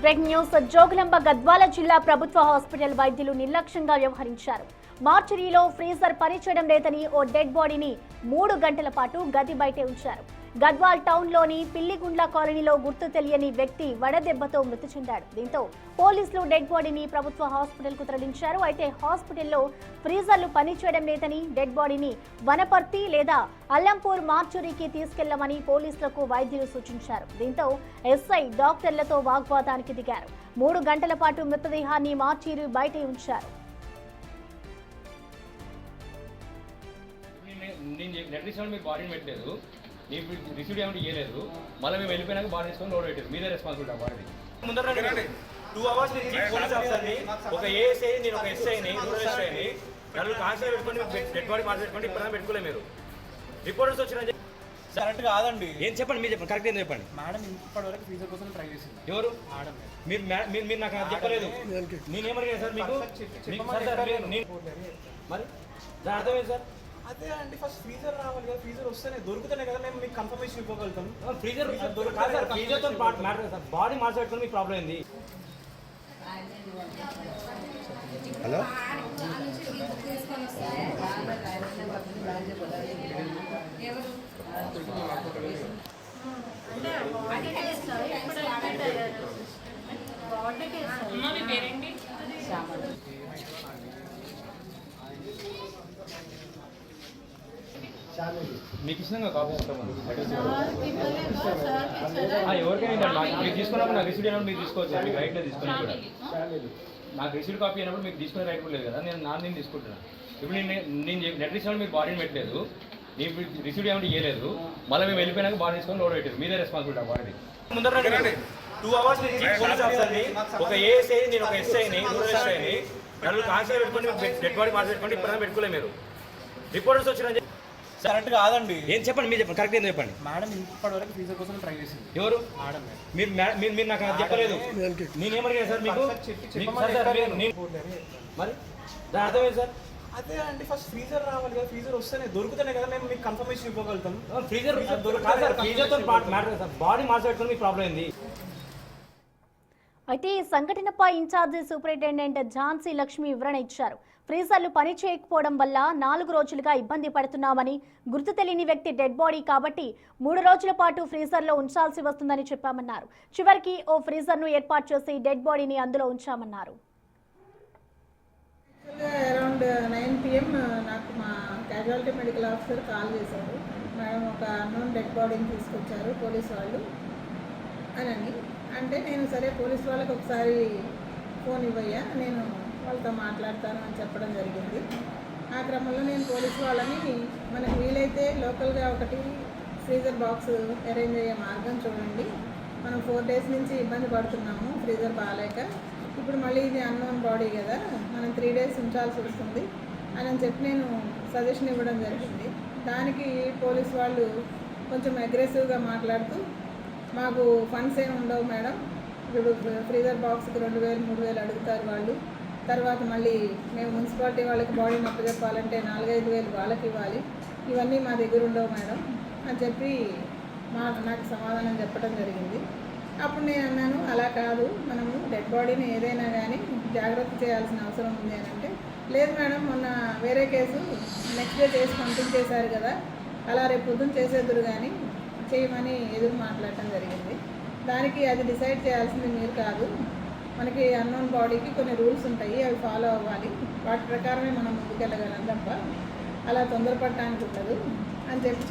Breaking news. Jogulamba Gadwal జిల్లా ప్రభుత్వ hospital వైద్యులు నిర్లక్ష్యంగా వ్యవహరించారు. మార్చురీలో ఫ్రీజర్ పనిచేయడం లేదని ఓ డెడ్ బాడీని 3 గంటల పాటు గది బయటే ఉంచారు. గద్వాల్ టౌన్లోని పిల్లిగుండ్ల కాలనీలో గుర్తు తెలియని వ్యక్తి వడదెబ్బతో మృతి చెందాడు. దీంతో పోలీసులు డెడ్ బాడీని ప్రభుత్వ హాస్పిటల్కు తరలించారు. అయితే హాస్పిటల్లో ఫ్రీజర్లు పనిచేయడం లేదని డెడ్ బాడీని వనపర్తి లేదా అల్లంపూర్ మార్చురీకి తీసుకెళ్లమని పోలీసులకు వైద్యులు సూచించారు. దీంతో ఎస్ఐ డాక్టర్లతో వాగ్వాదానికి దిగారు. 3 గంటల పాటు మృతదేహాన్ని మార్చురీ బయటే ఉంచారు. రిసీవ్ ఏమంటే ఇవ్వలేదు, మళ్ళీ మేము వెళ్ళిపోయినాక బాడీ తీసుకొని లోడ్ పెట్టారు. మీరే రెస్పాన్సిబిలిటీ ఆ బాడీ. ముందర 2 అవర్స్ నుంచి పోలీస్ ఆఫీసర్ని, ఒక ఏఎస్ఐ, నేను ఒక ఎస్ఐని, ఎస్ఐని నలుగురు కాన్స్టేబుల్ పెట్టుకొని డెడ్ బాడీ మార్చి పెట్టుకొని ఇప్పుడు పెట్టుకోలేదు. మీరు రిపోర్టర్స్ వచ్చిన కరెక్ట్ కాదండి. ఏం చెప్పండి, మీరు చెప్పండి, కరెక్ట్ ఏం చెప్పండి. మేడం ఇప్పటివరకు ఫ్రీజర్ కోసం ట్రై చేసింది. ఎవరు మేడం? మీరు నాకు చెప్పలేదు. నేనేమడిగా సార్ మీకు మరి దాని అర్థం ఏంటి సార్? అదే అండి, ఫస్ట్ ఫ్రీజర్ రావాలి కదా, ఫ్రీజర్ వస్తేనే దొరుకుతూనే కదా మేము మీకు కన్ఫర్మేషన్ ఇవ్వగలుగుతాం. ఫ్రీజర్ ఫ్రీజర్తో మ్యాటర్ సార్, బాడీ మార్చేట్టుకుని మీకు ప్రాబ్లం ఏంది? హలో, మీకు ఇచ్చినా కాపీ ఇస్తామని ఎవరికైనా మీకు తీసుకున్నప్పుడు నాకు రిసీడ్ అయినప్పుడు మీరు తీసుకోవచ్చు. మీకు రైట్లో తీసుకుని కూడా నాకు రిసీడ్ కాపీ అయినప్పుడు మీకు తీసుకునే రైట్ కూడా లేదు కదా. నేను తీసుకుంటున్నాను. ఇప్పుడు నేను నెట్ రిసీవ్ మీకు బాడీని పెట్టలేదు, నేను రిసీవ్ ఏమంటే ఇవ్వలేదు, మళ్ళీ మేము వెళ్ళిపోయినాక బాడీ తీసుకొని లోడ్ పెట్టారు. మీరే రెస్పాన్సిబిలిటీ ఆ బాడీ. ముందర 2 అవర్స్ నుంచి పోలీస్ ఆఫీసర్ని, ఒక ఏఎస్ఐ, నేను ఒక ఎస్ఐని, ఎస్ఐని నలుగురు కాన్స్టేబుల్ పెట్టుకొని డెడ్ బాడీ మార్చి పెట్టుకొని ఇప్పుడు పెట్టుకోలేదు. మీరు రిపోర్టర్స్ వచ్చిన కరెక్ట్ కాదండి. ఏం చెప్పండి, మీరు చెప్పండి, కరెక్ట్ ఏం చెప్పండి. మేడం ఇప్పటివరకు ఫ్రీజర్ కోసం ట్రై చేసింది. ఎవరు? మేడం. మీరు నాకు చెప్పలేదు. నేనేమడిగా సార్ మీకు మరి దాని అర్థం ఏంటి సార్? అదే అండి, ఫస్ట్ ఫ్రీజర్ రావాలి కదా, ఫ్రీజర్ వస్తేనే దొరుకుతూనే కదా మేము మీకు కన్ఫర్మేషన్ ఇవ్వగలుగుతాం. ఫ్రీజర్తో మ్యాటర్ సార్, బాడీ మార్చేట్టుకుని మీకు ప్రాబ్లం ఏంది? అయితే ఈ సంఘటనపై ఇన్ఛార్జి సూపరింటెండెంట్ ఝాన్సీ లక్ష్మి వివరణ ఇచ్చారు. ఫ్రీజర్లు పని చేయకపోవడం వల్ల 4 రోజులుగా ఇబ్బంది పడుతున్నామని, గుర్తు తెలియని వ్యక్తి డెడ్ బాడీ కాబట్టి 3 రోజుల పాటు ఫ్రీజర్లో ఉంచాల్సి వస్తుందని చెప్పామన్నారు. చివరికి ఓ ఫ్రీజర్ను ఏర్పాటు చేసి డెడ్ బాడీని అందులో ఉంచామన్నారు. అరౌండ్ 9 PM నాకు మా క్యాజువాలిటీ మెడికల్ ఆఫీసర్ కాల్ చేశారు. మేడం ఒక అన్నోన్ డెడ్ బాడీని తీసుకొచ్చారు పోలీస్ వాళ్ళు అని. అంటే నేను సరే పోలీస్ వాళ్ళకి ఒకసారి ఫోన్ ఇవ్వయ్యా, నేను వాళ్ళతో మాట్లాడతాను అని చెప్పడం జరిగింది. ఆ క్రమంలో నేను పోలీసు వాళ్ళని మనకు వీలైతే లోకల్గా ఒకటి ఫ్రీజర్ బాక్స్ అరేంజ్ అయ్యే మార్గం చూడండి, మనం 4 days నుంచి ఇబ్బంది పడుతున్నాము ఫ్రీజర్ బాగాలేక, ఇప్పుడు మళ్ళీ ఇది అన్నోన్ బాడీ కదా, మనం 3 days ఉంచాల్సి వస్తుంది అని చెప్పి నేను సజెషన్ ఇవ్వడం జరిగింది. దానికి పోలీస్ వాళ్ళు కొంచెం అగ్రెసివ్గా మాట్లాడుతూ, మాకు ఫండ్స్ ఏమి ఉండవు మేడం, ఇప్పుడు ఫ్రీజర్ బాక్స్కి 2000 3000 అడుగుతారు వాళ్ళు, తర్వాత మళ్ళీ మేము మున్సిపాలిటీ వాళ్ళకి బాడీని అప్పచెప్పాలంటే 4-5 వేలు వాళ్ళకి ఇవ్వాలి, ఇవన్నీ మా దగ్గర ఉండవు మేడం అని చెప్పి నాకు సమాధానం చెప్పడం జరిగింది. అప్పుడు నేను అన్నాను, అలా కాదు, మనము డెడ్ బాడీని ఏదైనా కానీ జాగ్రత్త చేయాల్సిన అవసరం ఉంది అని అంటే, లేదు మేడం మొన్న వేరే కేసు నెక్స్ట్ డే చేసి పంపించేశారు కదా, అలా రేపు పొద్దున్న చేసేద్దరు కానీ చేయమని ఎదురు మాట్లాడటం జరిగింది. దానికి అది డిసైడ్ చేయాల్సింది మీరు కాదు, మనకి అన్నోన్ బాడీకి కొన్ని రూల్స్ ఉంటాయి, అవి ఫాలో అవ్వాలి, వాటి ప్రకారమే మనం ముందుకెళ్ళగలం తప్ప అలా తొందరపడటానికి ఉండదు అని చెప్పి